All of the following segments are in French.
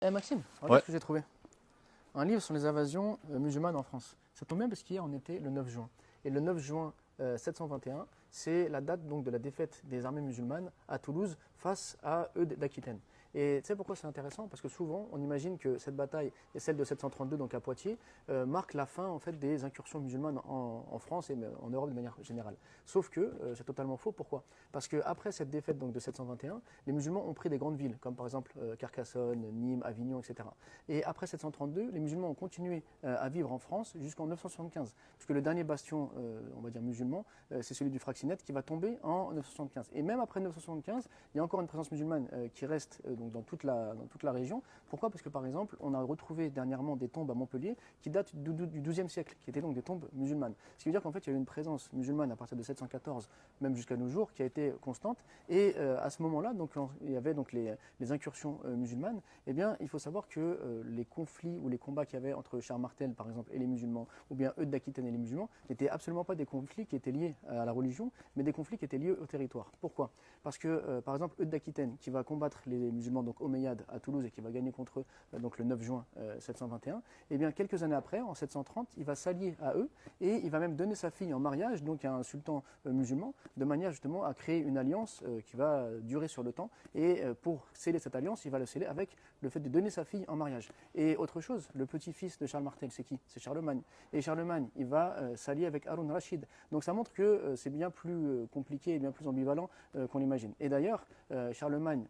Eh Maxime, regarde Ouais, ce que j'ai trouvé. Un livre sur les invasions musulmanes en France. Ça tombe bien parce qu'hier on était le 9 juin. Et le 9 juin 721, c'est la date donc de la défaite des armées musulmanes à Toulouse face à Eudes d'Aquitaine. Et tu sais pourquoi c'est intéressant? Parce que souvent on imagine que cette bataille et celle de 732 donc à Poitiers marquent la fin en fait des incursions musulmanes en France et en Europe de manière générale. Sauf que c'est totalement faux. Pourquoi? Parce qu'après cette défaite donc de 721, les musulmans ont pris des grandes villes comme par exemple Carcassonne, Nîmes, Avignon, etc. Et après 732, les musulmans ont continué à vivre en France jusqu'en 975, puisque le dernier bastion, on va dire musulman, c'est celui du Fraxinet qui va tomber en 975. Et même après 975, il y a encore une présence musulmane qui reste donc dans toute la région. Pourquoi? Parce que par exemple, on a retrouvé dernièrement des tombes à Montpellier qui datent du XIIe siècle, qui étaient donc des tombes musulmanes. Ce qui veut dire qu'en fait, il y a eu une présence musulmane à partir de 714, même jusqu'à nos jours, qui a été constante. Et à ce moment-là, donc, il y avait donc les incursions musulmanes. Eh bien, il faut savoir que les conflits ou les combats qu'il y avait entre Charles Martel, par exemple, et les musulmans, ou bien Eudes d'Aquitaine et les musulmans, n'étaient absolument pas des conflits qui étaient liés à la religion, mais des conflits qui étaient liés au territoire. Pourquoi? Parce que, par exemple, Eudes d'Aquitaine, qui va combattre les musulmans donc omeyyades à Toulouse et qui va gagner contre eux donc le 9 juin 721, eh bien, quelques années après, en 730, il va s'allier à eux et il va même donner sa fille en mariage donc à un sultan musulman, de manière justement à créer une alliance qui va durer sur le temps. Et pour sceller cette alliance, il va le sceller avec le fait de donner sa fille en mariage. Et autre chose, le petit-fils de Charles Martel, c'est qui? C'est Charlemagne. Et Charlemagne, il va s'allier avec Haroun Rachid. Donc ça montre que c'est bien plus compliqué et bien plus ambivalent qu'on l'imagine. Et d'ailleurs, Charlemagne,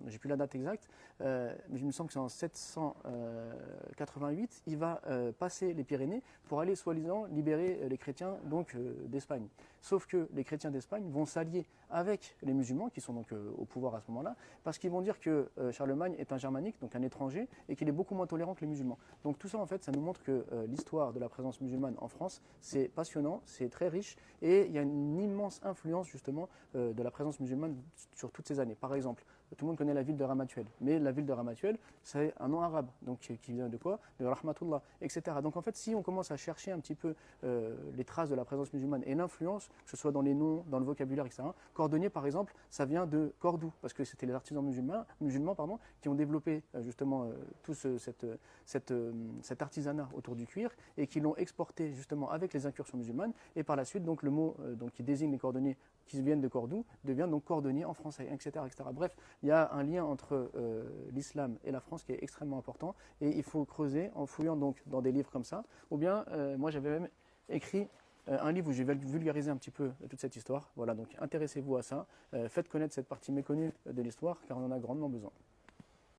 j'ai plus la date exacte, mais il me semble que c'est en 788, il va passer les Pyrénées pour aller soi-disant libérer les chrétiens donc d'Espagne. Sauf que les chrétiens d'Espagne vont s'allier avec les musulmans qui sont donc au pouvoir à ce moment-là, parce qu'ils vont dire que Charlemagne est un germanique, donc un étranger, et qu'il est beaucoup moins tolérant que les musulmans. Donc tout ça en fait, ça nous montre que l'histoire de la présence musulmane en France, c'est passionnant, c'est très riche, et il y a une immense influence justement de la présence musulmane sur toutes ces années. Par exemple, tout le monde connaît la ville de Ramatuelle, mais la ville de Ramatuelle, c'est un nom arabe, donc qui vient de quoi? De Rahmatullah, etc. Donc en fait, si on commence à chercher un petit peu les traces de la présence musulmane et l'influence, que ce soit dans les noms, dans le vocabulaire, etc. Cordonnier, par exemple, ça vient de Cordoue, parce que c'était les artisans musulmans pardon, qui ont développé justement tout cet artisanat autour du cuir et qui l'ont exporté justement avec les incursions musulmanes. Et par la suite, donc le mot donc, qui désigne les cordonniers qui viennent de Cordoue devient donc cordonnier en français, etc., etc. Bref, il y a un lien entre l'islam et la France qui est extrêmement important et il faut creuser en fouillant donc dans des livres comme ça. Ou bien, moi j'avais même écrit un livre où j'ai vulgarisé un petit peu toute cette histoire. Voilà, donc intéressez-vous à ça, faites connaître cette partie méconnue de l'histoire car on en a grandement besoin.